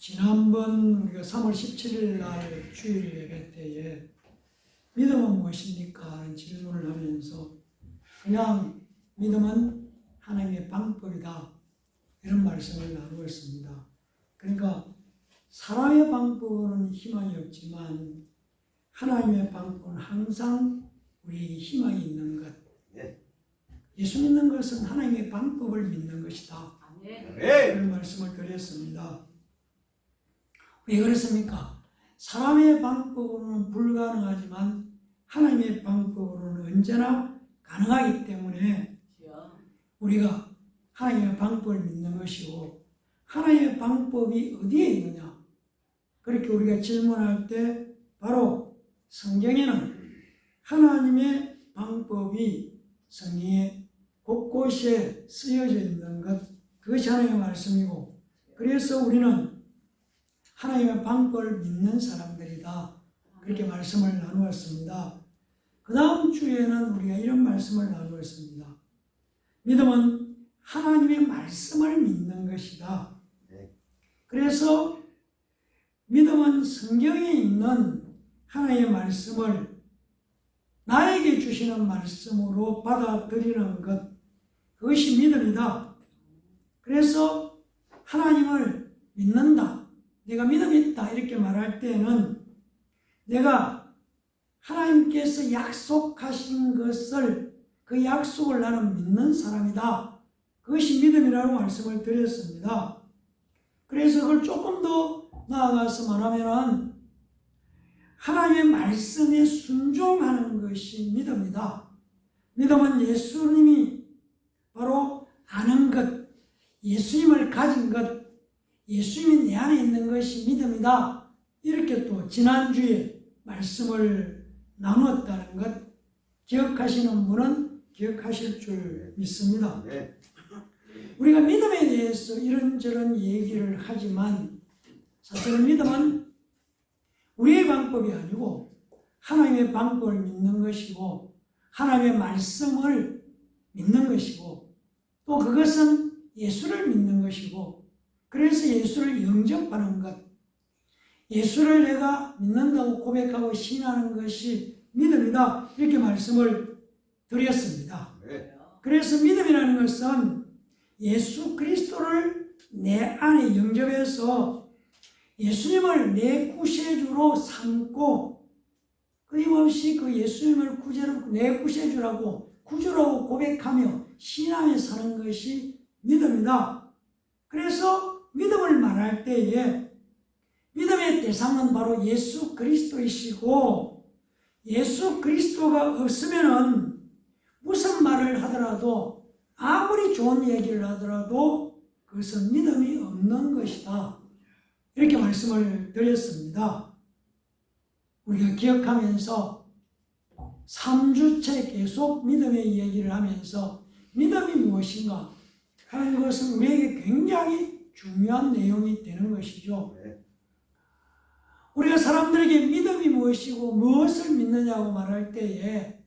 지난번 우리가 3월 17일 날 주일 예배 때에 믿음은 무엇입니까? 하는 질문을 하면서 그냥 믿음은 하나님의 방법이다 이런 말씀을 나누었습니다. 그러니까 사람의 방법은 희망이 없지만 하나님의 방법은 항상 우리에게 희망이 있는 것. 예수 믿는 것은 하나님의 방법을 믿는 것이다. 그런 말씀을 드렸습니다. 왜 그렇습니까? 사람의 방법으로는 불가능하지만 하나님의 방법으로는 언제나 가능하기 때문에 우리가 하나님의 방법을 믿는 것이고, 하나님의 방법이 어디에 있느냐? 그렇게 우리가 질문할 때 바로 성경에는 하나님의 방법이 성경에 곳곳에 쓰여져 있는 것, 그것이 하나님의 말씀이고, 그래서 우리는 하나님의 방법을 믿는 사람들이다. 그렇게 말씀을 나누었습니다. 그 다음 주에는 우리가 이런 말씀을 나누었습니다. 믿음은 하나님의 말씀을 믿는 것이다. 그래서 믿음은 성경에 있는 하나님의 말씀을 나에게 주시는 말씀으로 받아들이는 것, 그것이 믿음이다. 그래서 하나님을 믿는다, 내가 믿음이 있다 이렇게 말할 때는 내가 하나님께서 약속하신 것을, 그 약속을 나는 믿는 사람이다, 그것이 믿음이라고 말씀을 드렸습니다. 그래서 그걸 조금 더 나아가서 말하면 하나님의 말씀에 순종하는 것이 믿음이다. 믿음은 예수님이 바로 아는 것, 예수님을 가진 것, 예수님이 내 안에 있는 것이 믿음이다. 이렇게 또 지난주에 말씀을 나누었다는 것 기억하시는 분은 기억하실 줄 믿습니다. 우리가 믿음에 대해서 이런저런 얘기를 하지만 사실은 믿음은 우리의 방법이 아니고 하나님의 방법을 믿는 것이고 하나님의 말씀을 믿는 것이고 또 그것은 예수를 믿는 것이고 그래서 예수를 영접하는 것, 예수를 내가 믿는다고 고백하고 신하는 것이 믿음이다 이렇게 말씀을 드렸습니다. 그래서 믿음이라는 것은 예수 그리스도를 내 안에 영접해서 예수님을 내 구세주로 삼고 끊임없이 그 예수님을 내 구세주라고 구주라고 고백하며 신앙에 사는 것이 믿음이다. 그래서 믿음을 말할 때에 믿음의 대상은 바로 예수 그리스도이시고 예수 그리스도가 없으면은 무슨 말을 하더라도 아무리 좋은 얘기를 하더라도 그것은 믿음이 없는 것이다. 이렇게 말씀을 드렸습니다. 우리가 기억하면서 3주째 계속 믿음의 얘기를 하면서 믿음이 무엇인가 하는 것은 우리에게 굉장히 중요한 내용이 되는 것이죠. 우리가 사람들에게 믿음이 무엇이고 무엇을 믿느냐고 말할 때에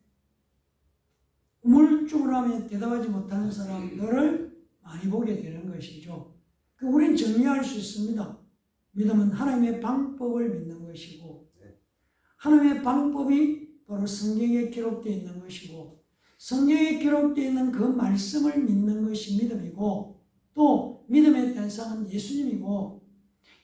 우물쭈물하며 대답하지 못하는 사람들을 많이 보게 되는 것이죠. 우리는 정리할 수 있습니다. 믿음은 하나님의 방법을 믿는 것이고 하나님의 방법이 바로 성경에 기록되어 있는 것이고 성경에 기록되어 있는 그 말씀을 믿는 것이 믿음이고 또 믿음의 대상은 예수님이고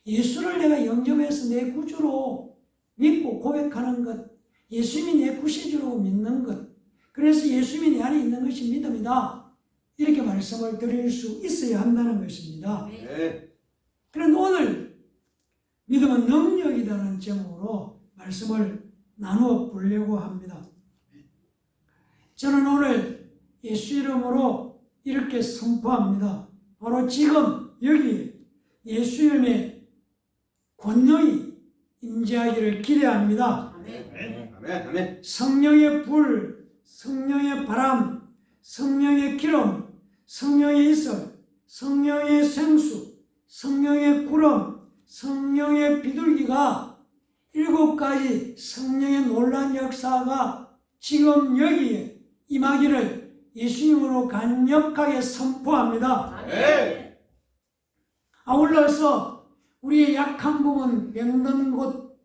예수를 내가 영접해서 내 구주로 믿고 고백하는 것, 예수님이 내 구세주로 믿는 것, 그래서 예수님이 내 안에 있는 것이 믿음이다. 이렇게 말씀을 드릴 수 있어야 한다는 것입니다. 그런데 오늘 믿음은 능력이라는 제목으로 말씀을 나누어 보려고 합니다. 저는 오늘 예수 이름으로 이렇게 선포합니다. 바로 지금 여기 예수 이름의 권능이 임재하기를 기대합니다. 아멘. 성령의 불, 성령의 바람, 성령의 기름, 성령의 이슬, 성령의 생수, 성령의 구름, 성령의 비둘기가 7가지 성령의 놀라운 역사가 지금 여기에 임하기를 예수님으로 강력하게 선포합니다. 아울러서 우리의 약한 부분, 병든 곳,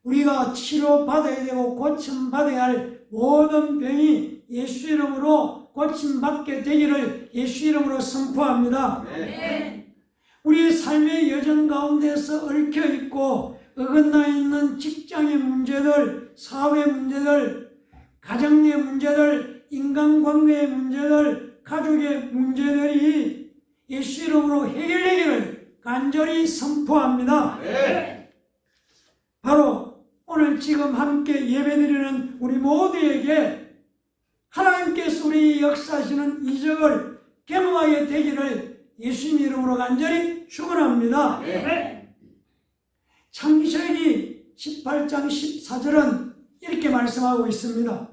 우리가 치료받아야 되고 고침받아야 할 모든 병이 예수 이름으로 고침받게 되기를 예수 이름으로 선포합니다. 네. 우리의 삶의 여정 가운데서 얽혀있고 어긋나 있는 직장의 문제들, 사회 문제들, 가정의 문제들, 인간관계의 문제들, 가족의 문제들이 예수 이름으로 해결되기를 간절히 선포합니다. 네. 바로 오늘 지금 함께 예배드리는 우리 모두에게 하나님께서 우리 역사하시는 이적을 경험하게 되기를 예수님 이름으로 간절히 축원합니다. 네. 창세기 18장 14절은 이렇게 말씀하고 있습니다.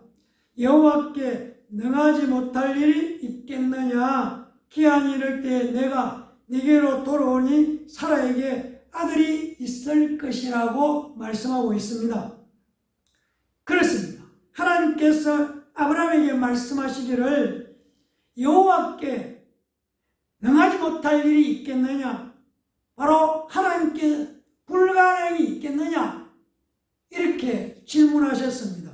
여호와께 능하지 못할 일이 있겠느냐? 기한이 이를 때 내가 네게로 돌아오니 사라에게 아들이 있을 것이라고 말씀하고 있습니다. 그렇습니다. 하나님께서 아브라함에게 말씀하시기를 여호와께 능하지 못할 일이 있겠느냐? 바로 하나님께 불가능이 있겠느냐? 이렇게 질문하셨습니다.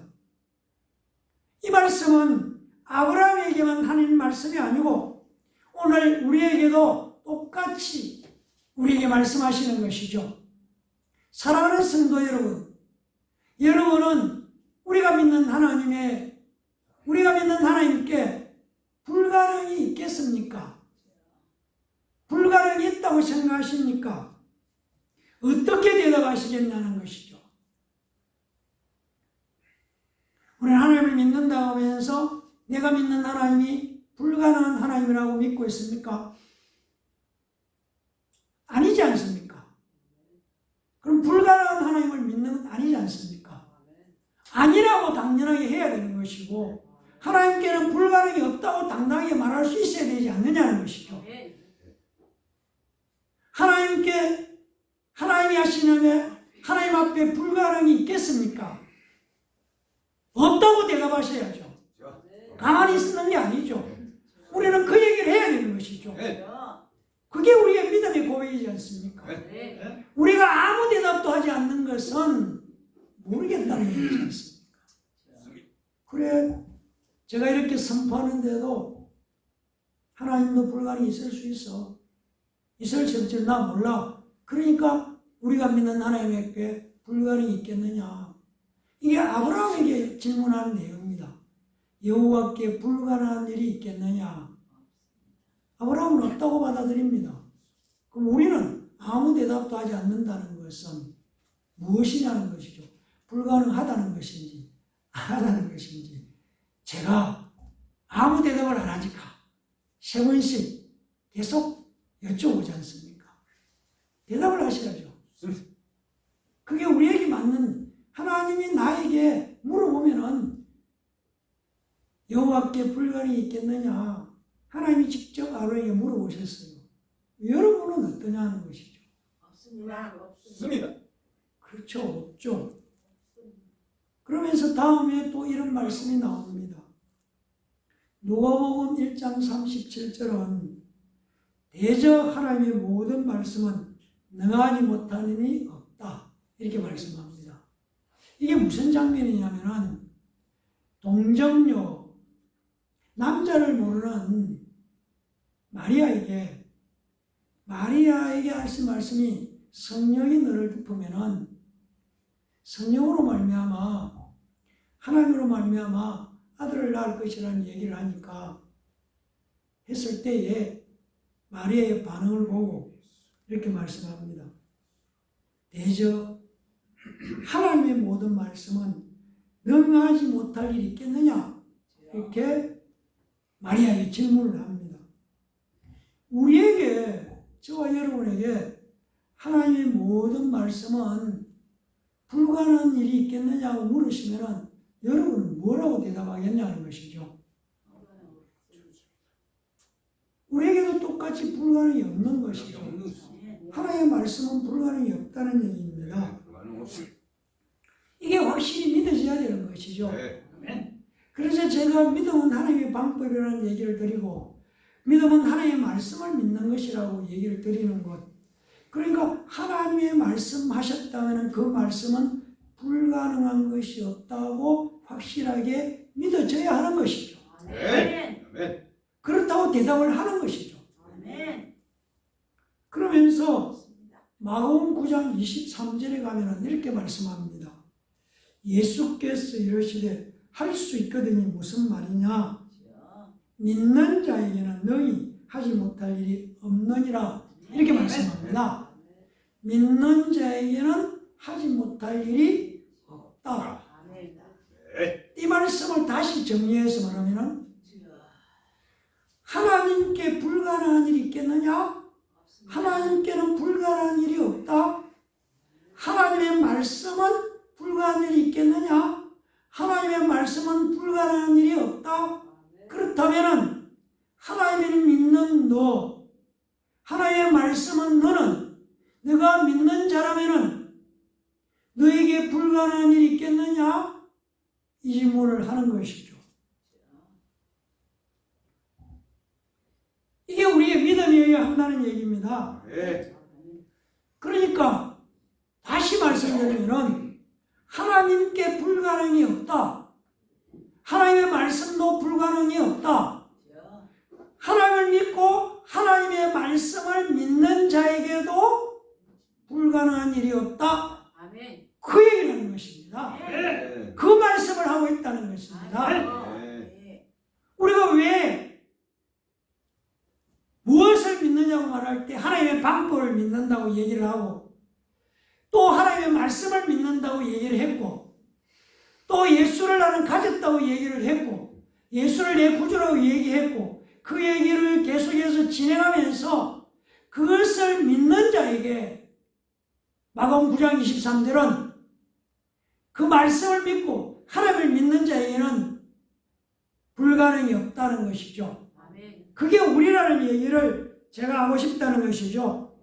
이 말씀은 아브라함에게만 하는 말씀이 아니고 오늘 우리에게도 똑같이 우리에게 말씀하시는 것이죠. 사랑하는 성도 여러분, 여러분은 우리가 믿는 하나님께 불가능이 있겠습니까? 불가능이 있다고 생각하십니까? 어떻게 대답하시겠냐는 것이죠. 우리는 하나님을 믿는다고 하면서 내가 믿는 하나님이 불가능한 하나님이라고 믿고 있습니까? 아니지 않습니까? 그럼 불가능한 하나님을 믿는 건 아니지 않습니까? 아니라고 당연하게 해야 되는 것이고 하나님께는 불가능이 없다고 당당하게 말할 수 있어야 되지 않느냐는 것이죠. 하나님이 하시냐면 하나님 앞에 불가능이 있겠습니까? 없다고 대답하셔야죠. 가만히 있는 게 아니죠. 우리는 그 얘기를 해야 되는 것이죠. 그게 우리의 믿음의 고백이지 않습니까? 우리가 아무 대답도 하지 않는 것은 모르겠다는 얘기지 않습니까? 그래, 제가 이렇게 선포하는데도 하나님도 불가능이 있을 수 있어. 있을지 나 몰라. 그러니까 우리가 믿는 하나님에게 불가능이 있겠느냐. 이게 아브라함에게 질문하는 내용입니다. 여호와께 불가능한 일이 있겠느냐. 아브라함은 없다고 받아들입니다. 그럼 우리는 아무 대답도 하지 않는다는 것은 무엇이냐는 것이죠. 불가능하다는 것인지 안 하다는 것인지 제가 아무 대답을 안 하니까 세 번씩 계속 여쭤보지 않습니까? 대답을 하셔야죠. 그게 우리에게 맞는, 하나님이 나에게 물어보면은 여호와께 불가능이 있겠느냐, 하나님이 직접 아브라함에게 물어보셨어요. 여러분은 어떠냐는 것이죠. 없습니다. 그렇죠. 없죠. 그러면서 다음에 또 이런 말씀이 나옵니다. 누가복음 1장 37절은 대저 하나님의 모든 말씀은 능하지 못하는 일이 없다. 이렇게 말씀합니다. 이게 무슨 장면이냐면은 동정녀, 남자를 모르는 마리아에게 하신 말씀이 성령이 너를 덮으면은 성령으로 말미암아 하나님으로 말미암아 아들을 낳을 것이라는 얘기를 하니까 했을 때에 마리아의 반응을 보고 이렇게 말씀합니다. 대저 하나님의 모든 말씀은 능하지 못할 일이 있겠느냐? 이렇게 마리아에게 질문을 합니다. 우리에게, 저와 여러분에게 하나님의 모든 말씀은 불가능한 일이 있겠느냐고 물으시면 여러분은 뭐라고 대답하겠냐는 것이죠. 우리에게도 똑같이 불가능이 없는 것이죠. 하나님의 말씀은 불가능이 없다는 얘기입니다. 이게 확실히 믿어져야 되는 것이죠. 그래서 제가 믿음은 하나님의 방법이라는 얘기를 드리고 믿음은 하나님의 말씀을 믿는 것이라고 얘기를 드리는 것, 그러니까 하나님의 말씀하셨다면 그 말씀은 불가능한 것이 없다고 확실하게 믿어져야 하는 것이죠. 아멘. 아멘. 그렇다고 대답을 하는 것이죠. 아멘. 그러면서 마가복음 9장 23절에 가면 이렇게 말씀합니다. 예수께서 이러시되 할 수 있거든이 무슨 말이냐? 믿는 자에게는 능히 하지 못할 일이 없느니라. 이렇게 말씀합니다. 믿는 자에게는 하지 못할 일이 없다. 이 말씀을 다시 정리해서 말하면 하나님께 불가능한 일이 있겠느냐? 하나님께는 불가능한 일이 없다. 하나님의 말씀은 불가능한 일이 있겠느냐? 하나님의 말씀은 불가능한 일이 없다. 그렇다면 하나님을 믿는 너, 하나님의 말씀은 너는 네가 믿는 자라면은 너에게 불가능한 일이 있겠느냐? 이 질문을 하는 것이죠. 이게 우리의 믿음이어야 한다는 얘기입니다. 그러니까 다시 말씀드리면은 하나님께 불가능이 없다. 하나님의 말씀도 불가능이 없다. 하나님을 믿고 하나님의 말씀을 믿는 자에게도 불가능한 일이 없다. 그 얘기를 하는 것입니다. 그 말씀을 하고 있다는 것입니다. 우리가 왜 무엇을 믿느냐고 말할 때 하나님의 방법을 믿는다고 얘기를 하고 또 하나님의 말씀을 믿는다고 얘기를 했고 또 예수를 나는 가졌다고 얘기를 했고 예수를 내 구주라고 얘기했고 그 얘기를 계속해서 진행하면서 그것을 믿는 자에게 마가복음 9장 23절은 그 말씀을 믿고 하나님을 믿는 자에게는 불가능이 없다는 것이죠. 그게 우리라는 얘기를 제가 하고 싶다는 것이죠.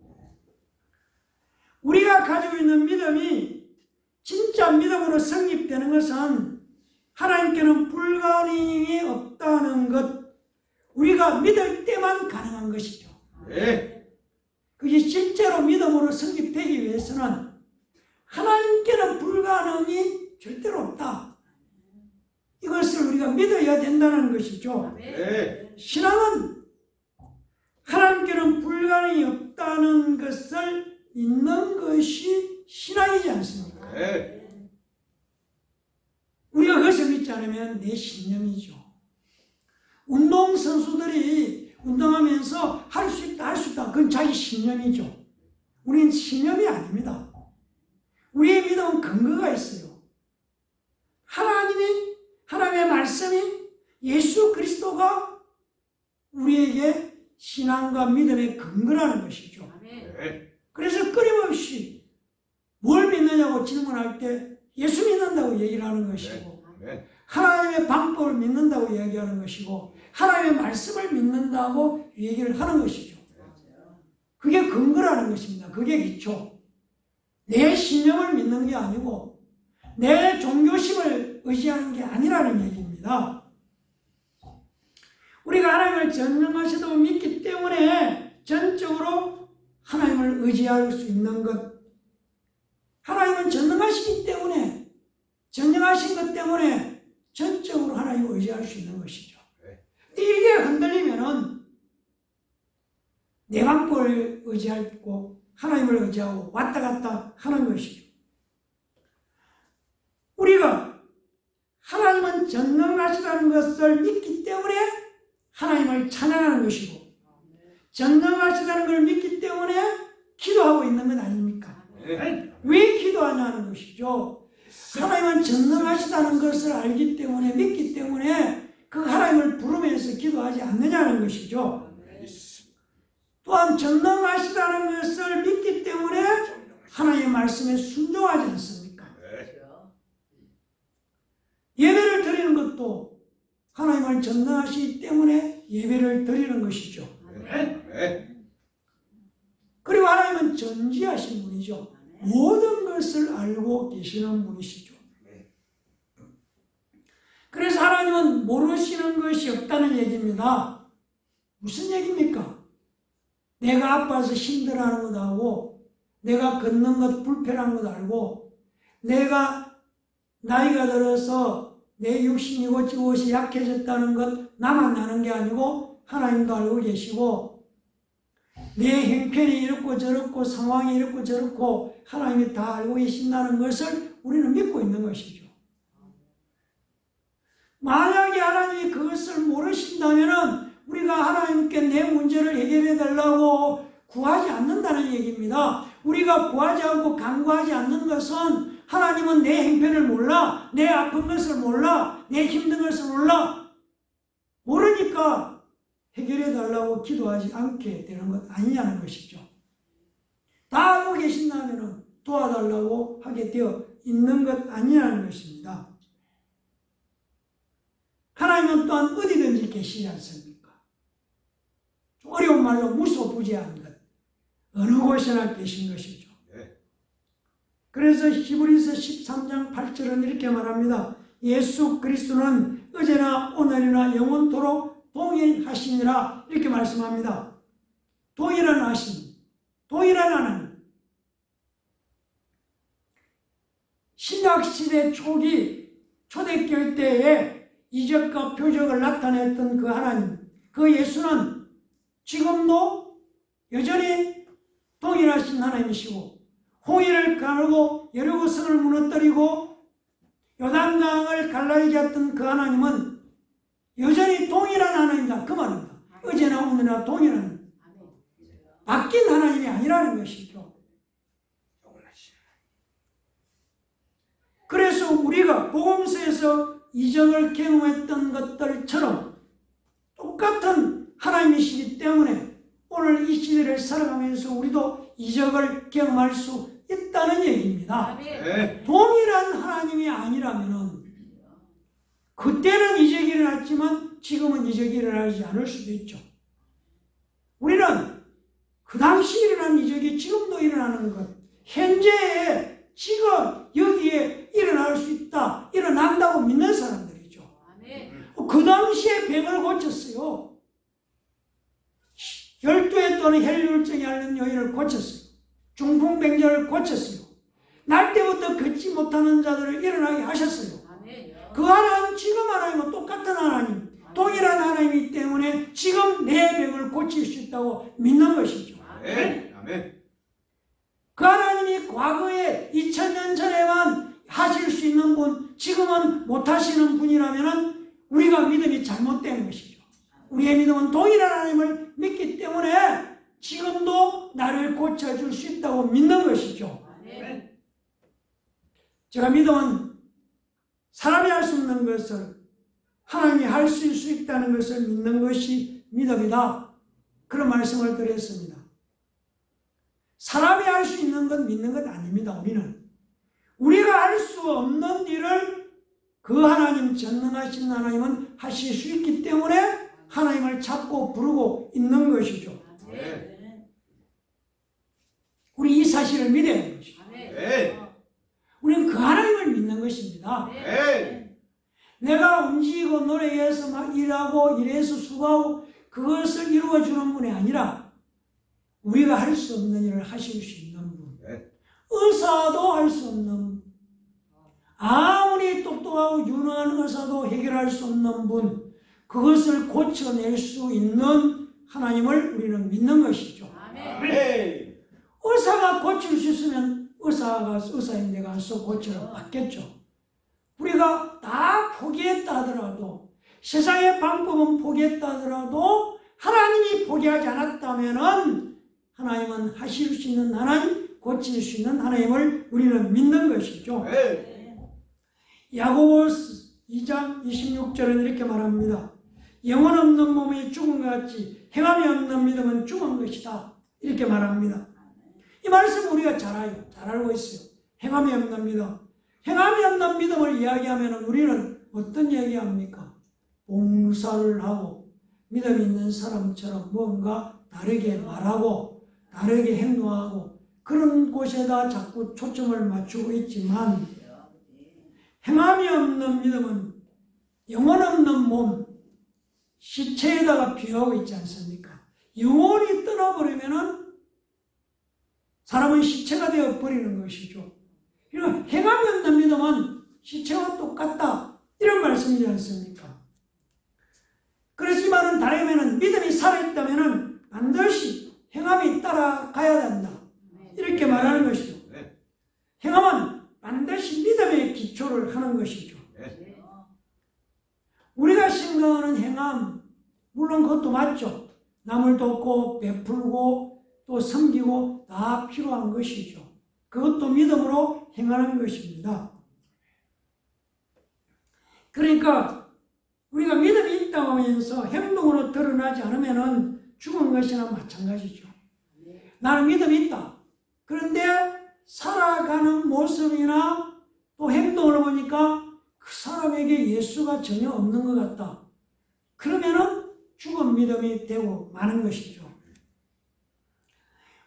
우리가 가지고 있는 믿음이 진짜 믿음으로 성립되는 것은 하나님께는 불가능이 없다는 것, 우리가 믿을 때만 가능한 것이죠. 그게 실제로 믿음으로 성립되기 위해서는 하나님께는 불가능이 절대로 없다. 이것을 우리가 믿어야 된다는 것이죠. 신앙은 하나님께는 불가능이 없다는 것을 믿는 것이 신앙이지 않습니까? 우리가 그것을 믿지 않으면 내 신념이죠. 운동선수들이 운동하면서 할 수 있다, 할 수 있다. 그건 자기 신념이죠. 우리는 신념이 아닙니다. 우리의 믿음은 근거가 있어요. 하나님의 말씀이 예수 그리스도가 우리에게 신앙과 믿음의 근거라는 것이죠. 그래서 끊임없이 뭘 믿느냐고 질문할 때 예수 믿는다고 얘기를 하는 것이고 하나님의 방법을 믿는다고 얘기하는 것이고 하나님의 말씀을 믿는다고 얘기를 하는 것이죠. 그게 근거라는 것입니다. 그게 기초. 내 신념을 믿는 게 아니고 내 종교심을 의지하는 게 아니라는 얘기입니다. 우리가 하나님을 전능하시다고 믿기 때문에 전적으로 하나님을 의지할 수 있는 것, 하나님은 전능하시기 때문에 전능하신 것 때문에 전적으로 하나님을 의지할 수 있는 것이죠. 이게 흔들리면은 내 방법을 의지하고 하나님을 의지하고 왔다 갔다 하는 것이죠. 우리가 하나님은 전능하시다는 것을 믿기 때문에 하나님을 찬양하는 것이고 전능하시다는 걸 믿기 때문에 기도하고 있는 것 아닙니까? 왜 기도하냐는 것이죠. 하나님은 전능하시다는 것을 알기 때문에 믿기 때문에 그 하나님을 부르면서 기도하지 않느냐는 것이죠. 또한 전능하시다는 것을 믿기 때문에 하나님의 말씀에 순종하지 않습니까? 예배를 드리는 것도 하나님을 전능하시기 때문에 예배를 드리는 것이죠. 그리고 하나님은 전지하신 분이죠. 모든 것을 알고 계시는 분이시죠. 그래서 하나님은 모르시는 것이 없다는 얘기입니다. 무슨 얘기입니까? 내가 아파서 힘들어하는 것도 알고, 내가 걷는 것 불편한 것도 알고, 내가 나이가 들어서 내 육신이 어찌고시 약해졌다는 것 나만 아는 게 아니고 하나님도 알고 계시고, 내 형편이 이렇고 저렇고 상황이 이렇고 저렇고 하나님이 다 알고 계신다는 것을 우리는 믿고 있는 것이죠. 만약에 하나님이 그것을 모르신다면 우리가 하나님께 내 문제를 해결해 달라고 구하지 않는다는 얘기입니다. 우리가 구하지 않고 간구하지 않는 것은 하나님은 내 형편을 몰라, 내 아픈 것을 몰라, 내 힘든 것을 몰라. 모르니까 해결해 달라고 기도하지 않게 되는 것 아니냐는 것이죠. 다 알고 계신다면 도와달라고 하게 되어 있는 것 아니냐는 것입니다. 하나님은 또한 어디든지 계시지 않습니까? 어려운 말로 무소부지한 것, 어느 곳에나 계신 것이죠. 그래서 히브리서 13장 8절은 이렇게 말합니다. 예수 그리스도는 어제나 오늘이나 영원토록 동일하시니라, 이렇게 말씀합니다. 동일하신, 동일한 하나님. 신약시대 초기 초대교회 때에 이적과 표적을 나타냈던 그 하나님, 그 예수는 지금도 여전히 동일하신 하나님이시고, 홍해를 가르고 여리고성을 무너뜨리고 요단강을 갈라지게 했던 그 하나님은 여전히 동일한 하나님이다, 그 말입니다. 어제나 오늘이나 동일한, 바뀐 하나님이 아니라는 것이죠. 그래서 우리가 복음서에서 이적을 경험했던 것들처럼 똑같은 하나님이시기 때문에 오늘 이 시대를 살아가면서 우리도 이적을 경험할 수 있다는 얘기입니다. 동일한 하나님이 아니라면 그때는 이적이 일어났지만 지금은 이적이 일어나지 않을 수도 있죠. 우리는 그 당시 일어난 이적이 지금도 일어나는 것, 현재에 지금 여기에 일어날 수 있다, 일어난다고 믿는 사람들이죠. 그 당시에 병을 고쳤어요. 12해 동안 혈류증에 앓는 여인을 고쳤어요. 중풍병자를 고쳤어요. 날 때부터 걷지 못하는 자들을 일어나게 하셨어요. 그 하나님, 지금 하나님은 똑같은 하나님, 동일한 하나님이기 때문에 지금 내 병을 고칠 수 있다고 믿는 것이죠. 그 하나님이 과거에 2000년 전에만 하실 수 있는 분, 지금은 못하시는 분이라면 우리가 믿음이 잘못된 것이죠. 우리의 믿음은 동일한 하나님을 믿기 때문에 지금도 나를 고쳐줄 수 있다고 믿는 것이죠. 제가 믿음은 사람이 할 수 없는 것을 하나님이 할 수 있다는 것을 믿는 것이 믿음이다, 그런 말씀을 드렸습니다. 사람이 할 수 있는 건 믿는 것 아닙니다. 우리가 할 수 없는 일을 그 하나님, 전능하신 하나님은 하실 수 있기 때문에 하나님을 찾고 부르고 있는 것이죠. 우리 이 사실을 믿어야 하는 것이죠. 우리는 그 하나님을 믿는 것입니다. 내가 움직이고 노래해서 막 일하고 일해서 수고하고 그것을 이루어주는 분이 아니라 우리가 할 수 없는 일을 하실 수 있는 분, 의사도 할 수 없는 분, 아무리 똑똑하고 유능한 의사도 해결할 수 없는 분, 그것을 고쳐낼 수 있는 하나님을 우리는 믿는 것이죠. 의사가 고칠 수 있으면 의사인 데 가서 고쳐를 받겠죠. 우리가 다 포기했다 하더라도, 세상의 방법은 포기했다 하더라도 하나님이 포기하지 않았다면 하나님은 하실 수 있는 하나님, 고칠 수 있는 하나님을 우리는 믿는 것이죠. 야고보서 2장 26절은 이렇게 말합니다. 영혼 없는 몸이 죽은 것 같이 행함이 없는 믿음은 죽은 것이다, 이렇게 말합니다. 이 말씀 우리가 잘 알고 있어요. 행함이 없는 믿음. 행함이 없는 믿음을 이야기하면 우리는 어떤 이야기합니까? 봉사를 하고 믿음 있는 사람처럼 뭔가 다르게 말하고 다르게 행동하고 그런 곳에다 자꾸 초점을 맞추고 있지만, 행함이 없는 믿음은 영혼 없는 몸, 시체에다가 비유하고 있지 않습니까? 영혼이 떠나버리면은 사람은 시체가 되어 버리는 것이죠. 그러니까 행함이 없는 믿음은 시체와 똑같다. 이런 말씀이지 않습니까? 그렇지만은 다르면은 믿음이 살아있다면은 반드시 행함이 따라가야 된다. 이렇게 말하는 것이죠. 행함은 반드시 믿음의 기초를 하는 것이죠. 우리가 생각하는 행함, 물론 그것도 맞죠. 남을 돕고 베풀고 또 섬기고 다 필요한 것이죠. 그것도 믿음으로 행하는 것입니다. 그러니까 우리가 믿음이 있다고 하면서 행동으로 드러나지 않으면 죽은 것이나 마찬가지죠. 나는 믿음이 있다. 그런데 살아가는 모습이나 또 행동을 보니까 그 사람에게 예수가 전혀 없는 것 같다. 그러면은 죽은 믿음이 되고 마는 것이죠.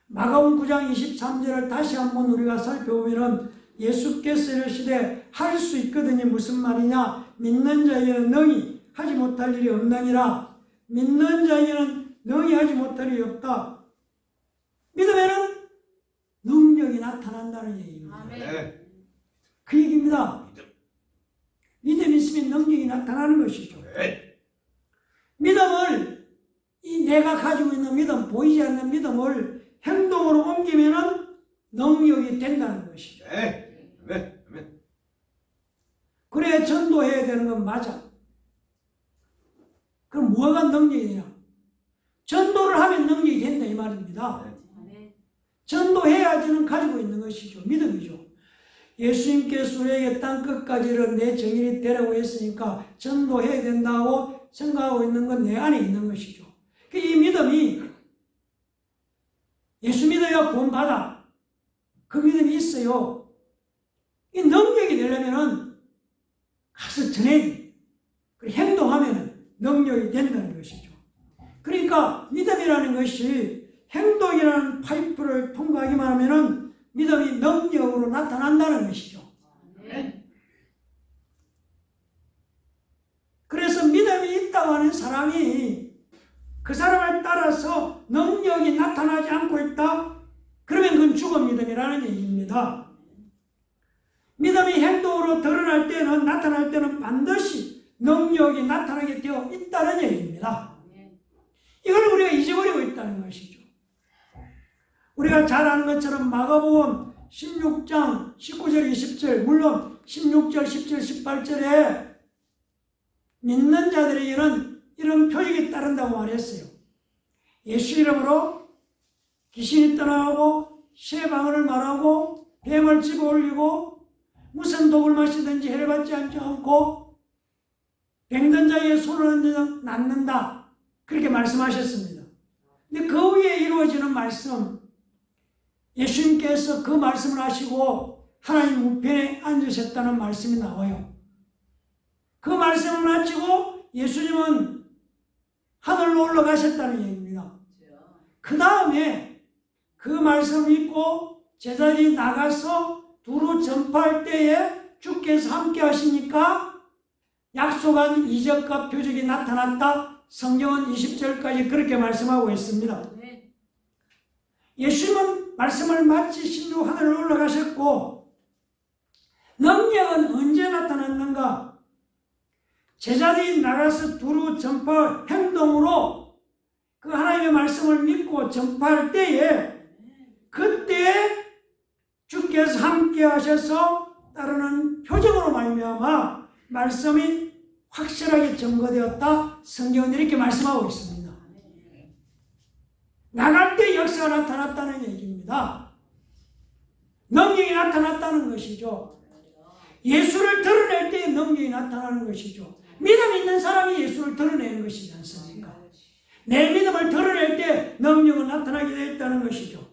마가복음 9장 23절을 다시 한번 우리가 살펴보면 예수께서 이르시되 할 수 있거든요. 무슨 말이냐? 믿는 자에게는 능히 하지 못할 일이 없느니라. 믿는 자에게는 능히 하지 못할 일이 없다. 믿음에는 능력이 나타난다는 얘기입니다. 그 얘기입니다. 믿음이 있으면 능력이 나타나는 것이죠. 믿음을 이 내가 가지고 있는 믿음, 보이지 않는 믿음을 행동으로 옮기면은 능력이 된다는 것이죠. 그래 전도해야 되는 건 맞아. 그럼 뭐가 능력이 되냐? 전도를 하면 능력이 된다 이 말입니다. 전도해야지는 가지고 있는 것이죠. 믿음이죠. 예수님께서 우리에게 땅끝까지를 내 정인이 되라고 했으니까 전도해야 된다고 생각하고 있는 건 내 안에 있는 것이죠. 이 믿음이 예수 믿어야 구원받아. 그 믿음이 있어요. 이 능력이 되려면은 가서 전해야 돼. 행동하면은 능력이 된다는 것이죠. 그러니까 믿음이라는 것이 행동이라는 파이프를 통과하기만 하면은 믿음이 능력으로 나타난다는 것이죠. 그래서 믿음이 있다고 하는 사람이 그 사람을 따라서 능력이 나타나지 않고 있다? 그러면 그건 죽은 믿음이라는 얘기입니다. 믿음이 행동으로 드러날 때는, 나타날 때는 반드시 능력이 나타나게 되어 있다는 얘기입니다. 이걸 우리가 잊어버리고 있다는 것이죠. 우리가 잘 아는 것처럼 마가복음 16장 19절 20절, 물론 16절 17, 18절에 믿는 자들에게는 이런 표적이 따른다고 말했어요. 예수 이름으로 귀신이 떠나가고 새 방언을 말하고 뱀을 집어 올리고 무슨 독을 마시든지 해를 받지 않고 병든 자에게 손을 얹으면 낫는다. 그렇게 말씀하셨습니다. 근데 그 위에 이루어지는 말씀, 예수님께서 그 말씀을 하시고 하나님 우편에 앉으셨다는 말씀이 나와요. 그 말씀을 마치고 예수님은 하늘로 올라가셨다는 얘기입니다. 그 다음에 그 말씀을 믿고 제자들이 나가서 두루 전파할 때에 주께서 함께 하시니까 약속한 이적과 표적이 나타났다. 성경은 20절까지 그렇게 말씀하고 있습니다. 예수님은 말씀을 마치신 후 하늘로 올라가셨고 능력은 언제 나타났는가? 제자들이 나가서 두루 전파 행동으로 그 하나님의 말씀을 믿고 전파할 때에 그때 주께서 함께 하셔서 따르는 표적으로 말미암아 말씀이 확실하게 증거되었다. 성경은 이렇게 말씀하고 있습니다. 나갈 때 역사가 나타났다는 얘기입니다. 능력이 나타났다는 것이죠. 예수를 드러낼 때 능력이 나타나는 것이죠. 믿음 있는 사람이 예수를 드러내는 것이지 않습니까? 내 믿음을 드러낼 때 능력은 나타나게 되어 있다는 것이죠.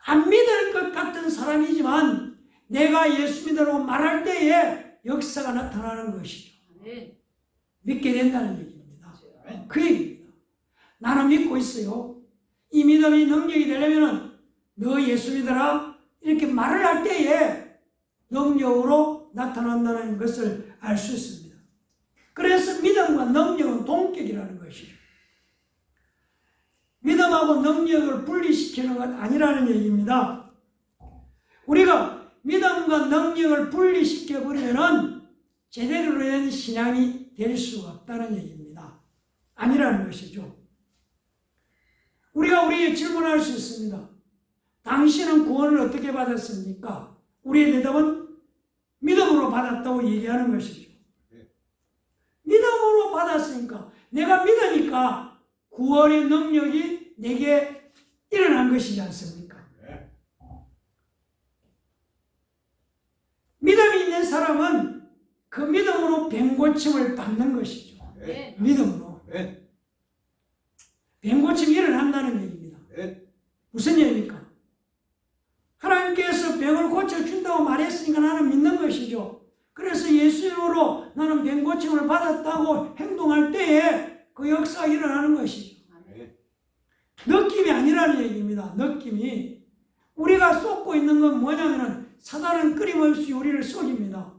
안 믿을 것 같은 사람이지만 내가 예수 믿으라고 말할 때에 역사가 나타나는 것이죠. 믿게 된다는 얘기입니다. 그 얘기입니다. 나는 믿고 있어요. 이 믿음이 능력이 되려면 너 예수 믿어라 이렇게 말을 할 때에 능력으로 나타난다는 것을 알 수 있습니다. 그래서 믿음과 능력은 동격이라는 것이죠. 믿음하고 능력을 분리시키는 것 아니라는 얘기입니다. 우리가 믿음과 능력을 분리시켜버리면 제대로 된 신앙이 될 수가 없다는 얘기입니다. 아니라는 것이죠. 우리가 우리에게 질문할 수 있습니다. 당신은 구원을 어떻게 받았습니까? 우리의 대답은 믿음으로 받았다고 얘기하는 것이죠. 믿음으로 받았으니까, 내가 믿으니까 구원의 능력이 내게 일어난 것이지 않습니까? 믿음이 있는 사람은 그 믿음으로 병고침을 받는 것이죠. 믿음으로. 병고침이 일어난다는 얘기입니다. 무슨 얘기입니까? 하나님께서 병을 고쳐준다고 말했으니까 나는 믿는 것이죠. 그래서 예수 이름으로 나는 병고침을 받았다고 행동할 때에 그 역사가 일어나는 것이죠. 느낌이 아니라는 얘기입니다. 느낌이. 우리가 쏟고 있는 건 뭐냐면은 사단은 끊임없이 우리를 속입니다.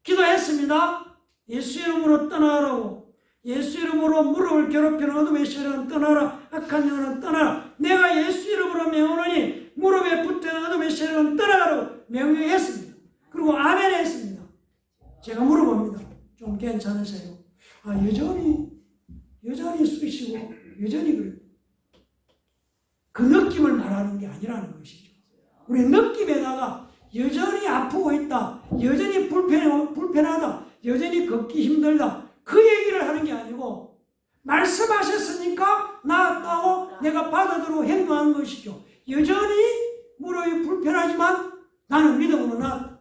기도했습니다. 예수 이름으로 떠나라고. 예수 이름으로 무릎을 괴롭히는 어둠의 세력은 떠나라. 악한 영혼은 떠나라. 내가 예수 이름으로 명하노니 무릎에 붙은 어둠의 세력은 떠나라고 명령했습니다. 그리고 아멘 했습니다. 제가 물어봅니다. 좀 괜찮으세요? 여전히 쑤시고 여전히 그래요. 그 느낌을 말하는 게 아니라는 것이죠. 우리 느낌에다가 여전히 아프고 있다, 여전히 불편하다, 여전히 걷기 힘들다, 그 얘기를 하는 게 아니고 말씀하셨으니까 나았다고 내가 받아들고 행동하는 것이죠. 여전히 무릎이 불편하지만 나는 믿음으로 나았다.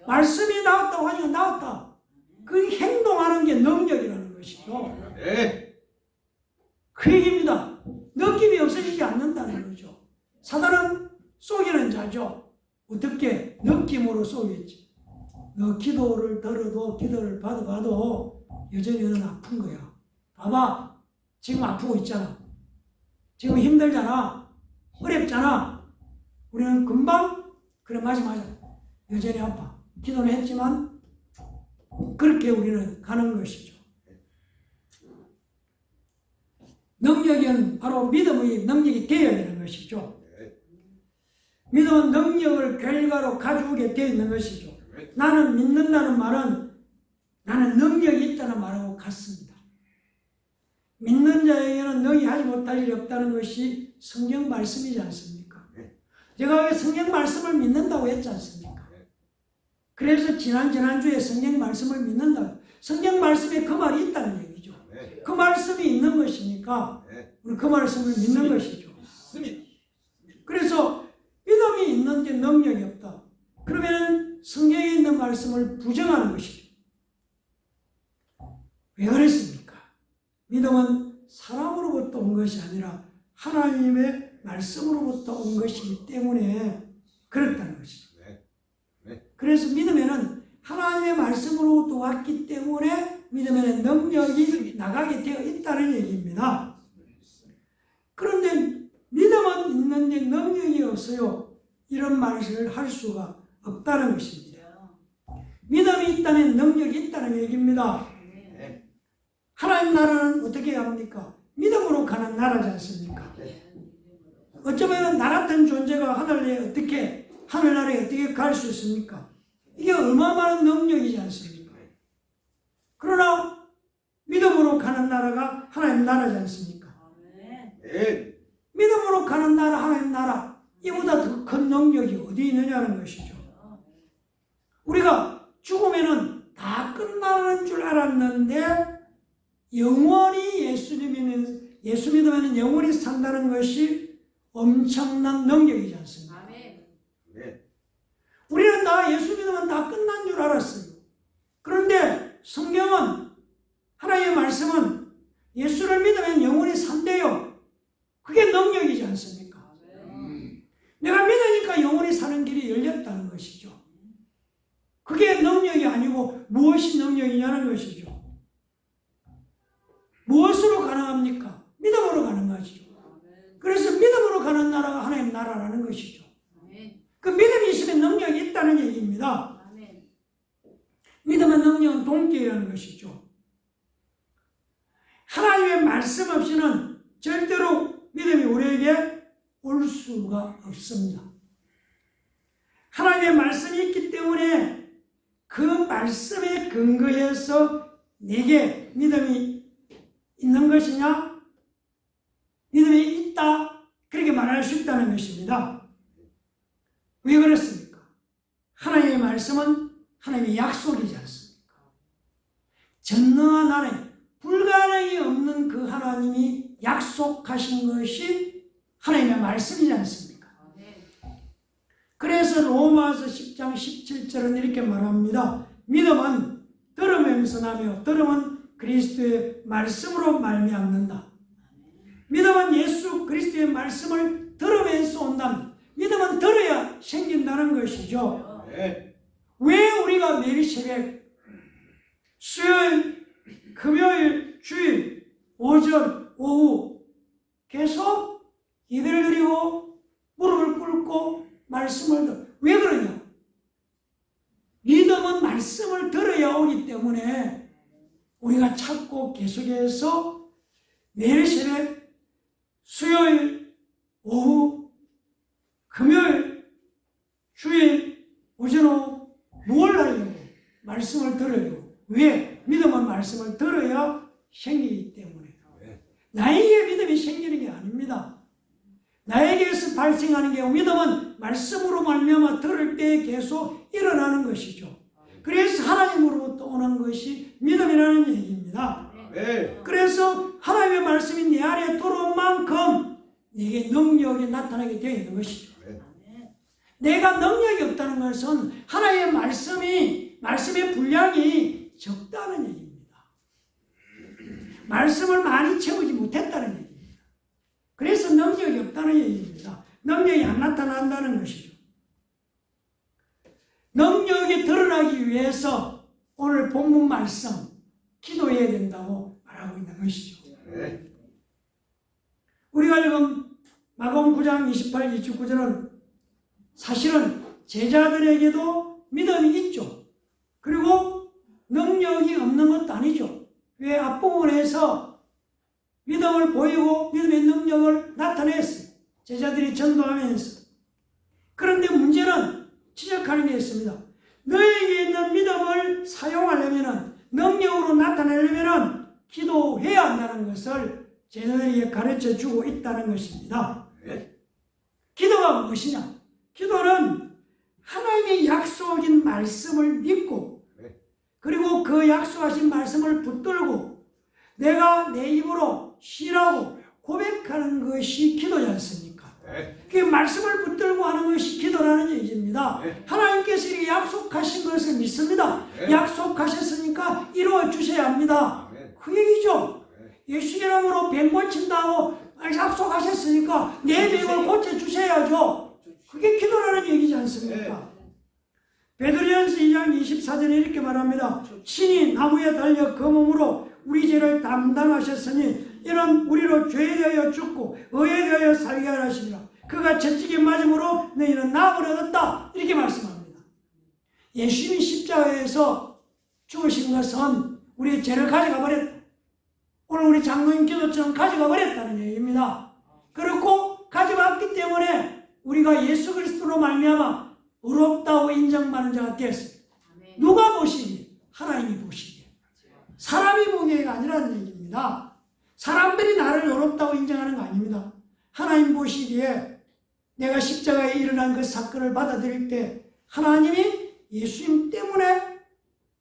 말씀이 나왔다고 하니까 나왔다. 그 행동하는 게 능력이라는 것이죠. 그 얘기입니다. 느낌이 없어지지 않는다는 거죠. 사단은 속이는 자죠. 어떻게? 느낌으로 속였지. 너 기도를 들어도 기도를 받아봐도 여전히 너는 아픈 거야. 봐봐. 지금 아프고 있잖아. 지금 힘들잖아. 어렵잖아. 우리는 금방 그래 맞아. 여전히 아파. 기도는 했지만 그렇게 우리는 가는 것이죠. 능력은 바로 믿음의 능력이 되어야 되는 것이죠. 믿음은 능력을 결과로 가져오게 되어 있는 것이죠. 나는 믿는다는 말은 나는 능력이 있다는 말하고 같습니다. 믿는 자에게는 능히 하지 못할 일이 없다는 것이 성경 말씀이지 않습니까? 제가 왜 성경 말씀을 믿는다고 했지 않습니까? 그래서 지난주에 성경 말씀을 믿는다고. 성경 말씀에 그 말이 있다는 얘기죠. 그 말씀이 있는 것이니까 우리 그 말씀을 믿는 것이죠. 그래서 믿음이 있는데 능력이 없다. 그러면 성경에 있는 말씀을 부정하는 것이죠. 왜 그랬습니까? 믿음은 사람으로부터 온 것이 아니라 하나님의 말씀으로부터 온 것이기 때문에 그렇다는 것이죠. 그래서 믿음에는 하나님의 말씀으로부터 왔기 때문에 믿음에는 능력이 나가게 되어 있다는 얘기입니다. 그런데 믿음은 있는데 능력이 없어요. 이런 말을 할 수가 없다는 것입니다. 믿음이 있다면 능력이 있다는 얘기입니다. 하나님 나라는 어떻게 합니까? 믿음으로 가는 나라지 않습니까? 어쩌면 나 같은 존재가 하늘나라에 어떻게 갈 수 있습니까? 이게 어마어마한 능력이지 않습니까? 그러나 믿음으로 가는 나라가 하나님 나라지 않습니까? 믿음으로 가는 나라, 하나님 나라, 이보다 더 큰 능력이 어디 있느냐는 것이죠. 우리가 죽으면은 다 끝나는 줄 알았는데 영원히 예수 믿으면 영원히 산다는 것이 엄청난 능력이지 않습니까? 우리는 다 예수 믿으면 다 끝난 줄 알았어요. 그런데 성경은, 하나님의 말씀은 예수를 믿으면 영원히 산대요. 그게 능력이지 않습니까? 내가 믿으니까 영원히 사는 길이 열렸다는 것이죠. 그게 능력이 아니고 무엇이 능력이냐는 것이죠. 무엇으로 가능합니까? 믿음으로 가능하죠. 그래서 믿음으로 가는 나라가 하나님 나라라는 것이죠. 그 믿음이 있으면 능력이 있다는 얘기입니다. 믿음의 능력은 동기라는 것이죠. 하나님의 말씀 없이는 절대로 믿음이 우리에게 올 수가 없습니다. 하나님의 말씀이 있기 때문에 그 말씀에 근거해서 내게 믿음이 있는 것이냐? 믿음이 있다. 그렇게 말할 수 있다는 것입니다. 왜 그렇습니까? 하나님의 말씀은 하나님의 약속이지 않습니까? 전능한 하나님, 불가능이 없는 그 하나님이 약속하신 것이 하나님의 말씀이지 않습니까? 그래서 로마서 10장 17절은 이렇게 말합니다. 믿음은 들음에서 나며 들음은 그리스도의 말씀으로 말미암는다. 믿음은 예수 그리스도의 말씀을 들으면서 온다. 믿음은 들어야 생긴다는 것이죠. 왜 우리가 매일 새벽, 수요일, 금요일, 주일, 오전, 오후 계속 예배를 드리고 무릎을 꿇고 말씀을 들어. 왜 그러냐? 믿음은 말씀을 들어야 오기 때문에 우리가 찾고 계속해서 매일 새벽, 수요일, 오후, 금요일, 주일, 오전, 오후 뭘 하려고? 말씀을 들으려고. 왜? 믿음은 말씀을 들어야 생기기 때문에. 나에게 믿음이 생기는 게 아닙니다. 나에게서 발생하는 게 믿음은 말씀으로 말미암아 들을 때 계속 일어나는 것이죠. 그래서 하나님으로부터 오는 것이 믿음이라는 얘기입니다. 그래서 하나님의 말씀이 내 안에 들어온 만큼 내게 능력이 나타나게 되어 있는 것이죠. 내가 능력이 없다는 것은 하나님의 말씀의 분량이 적다는 얘기입니다. 말씀을 많이 채우지 못했다는 얘기입니다. 그래서 능력이 없다는 얘기입니다. 능력이 안 나타난다는 것이죠. 능력이 드러나기 위해서 오늘 본문 말씀 기도해야 된다고 말하고 있는 것이죠. 우리가 지금 마가복음 9장 28, 29절은 사실은 제자들에게도 믿음이 있죠. 그리고 능력이 없는 것도 아니죠. 왜 앞부분에서 믿음을 보이고 믿음의 능력을 나타냈어요. 제자들이 전도하면서. 그런데 문제는 지적하는 게 있습니다. 너에게 있는 믿음을 사용하려면, 능력으로 나타내려면 기도해야 한다는 것을 제자들에게 가르쳐 주고 있다는 것입니다. 기도가 무엇이냐? 기도는 하나님의 약속인 말씀을 믿고, 그리고 그 약속하신 말씀을 붙들고 내가 내 입으로 신하고 고백하는 것이 기도지 않습니까? 그 말씀을 붙들고 하는 것이 기도라는 얘기입니다. 하나님께서 이렇게 약속하신 것을 믿습니다. 약속하셨으니까 이루어 주셔야 합니다. 그 얘기죠. 예수 이름으로 병 고친다고 약속하셨으니까 내 병을 고쳐 주셔야죠. 그게 기도라는 얘기지 않습니까? 베드로전서 2장 24절에 이렇게 말합니다. 신이 나무에 달려 그 몸으로 우리 죄를 담당하셨으니 이는 우리로 죄에 대하여 죽고 의에 대하여 살게 하시니라. 그가 채찍에 맞음으로 너희는 나음을 얻었다. 이렇게 말씀합니다. 예수님이 십자가에서 죽으신 것은 우리의 죄를 가져가 버렸다. 오늘 우리 장로님 기도처럼 가져가 버렸다는 얘기입니다. 그렇고 가져갔기 때문에 우리가 예수 그리스도로 말미암아 의롭다고 인정받는 자가 되었습니다. 누가 보시기에? 하나님이 보시기에. 사람이 보기에가 아니라는 얘기입니다. 사람들이 나를 의롭다고 인정하는 거 아닙니다. 하나님 보시기에 내가 십자가에 일어난 그 사건을 받아들일 때 하나님이 예수님 때문에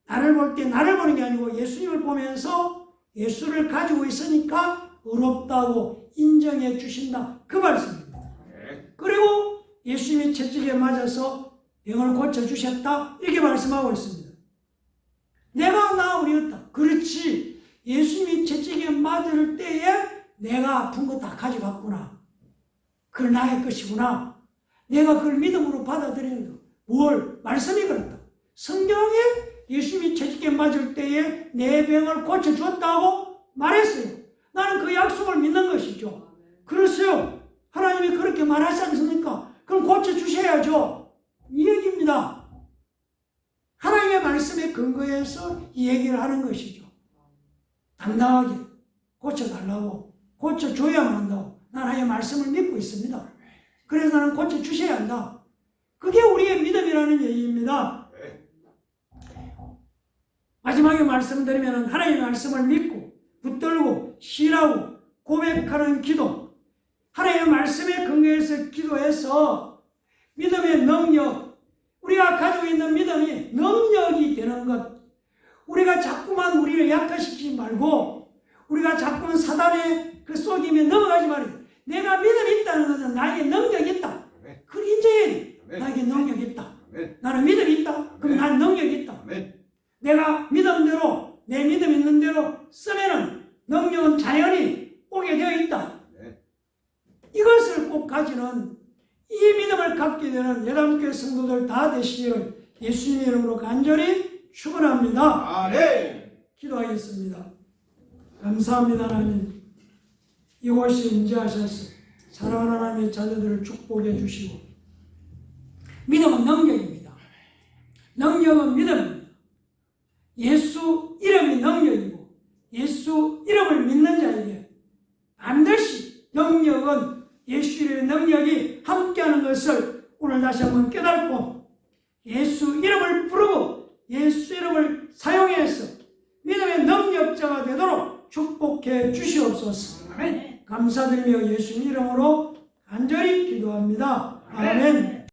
나를 볼 때 나를 보는 게 아니고 예수님을 보면서 예수를 가지고 있으니까 의롭다고 인정해 주신다. 그 말씀입니다. 그리고 예수님이 채찍에 맞아서 병을 고쳐주셨다. 이렇게 말씀하고 있습니다. 내가 나으리었다. 그렇지. 예수님이 채찍에 맞을 때에 내가 아픈 거 다 가져갔구나. 그건 나의 것이구나. 내가 그걸 믿음으로 받아들이는 거. 뭘? 말씀이 그렇다. 성경에 예수님이 채찍에 맞을 때에 내 병을 고쳐주었다고 말했어요. 나는 그 약속을 믿는 것이죠. 그렇어요. 하나님이 그렇게 말하지 않습니까? 그럼 고쳐주셔야죠. 이 얘기입니다. 하나님의 말씀에 근거해서 이 얘기를 하는 것이죠. 당당하게 고쳐달라고 고쳐줘야만 한다고. 나는 하나님의 말씀을 믿고 있습니다. 그래서 나는 고쳐주셔야 한다. 그게 우리의 믿음이라는 얘기입니다. 마지막에 말씀드리면 하나님의 말씀을 믿고 붙들고 신하고 고백하는 기도, 하나님의 말씀에 근거해서 기도해서 믿음의 능력, 우리가 가지고 있는 믿음이 능력이 되는 것, 우리가 자꾸만 우리를 약화시키지 말고 우리가 자꾸만 사단의 그 속임에 넘어가지 말고 내가 믿음이 있다는 것은 나에게 능력이 있다. 그걸 인정해야 돼. 나에게 능력이 있다. 나는 믿음이 있다. 그럼 나는 능력이 있다. 내가 믿음대로 내 믿음 있는 대로 쓰면은 능력은 자연히 오게 되어 있다. 이것을 꼭 가지는 이 믿음을 갖게 되는 예당교회 성도들 다 되시기를 예수님의 이름으로 간절히 축원합니다. 기도하겠습니다. 감사합니다. 하나님, 이곳에 임재하셔서 사랑하는 하나님의 자녀들을 축복해 주시고, 믿음은 능력입니다. 능력은 믿음입니다. 예수 이름이 능력이고 예수 이름을 믿는 자에게 반드시 능력은 예수 이름의 능력이 함께하는 것을 오늘 다시 한번 깨닫고 예수 이름을 부르고 예수 이름을 사용해서 믿음의 능력자가 되도록 축복해 주시옵소서. 감사드리며 예수 이름으로 간절히 기도합니다. 아멘.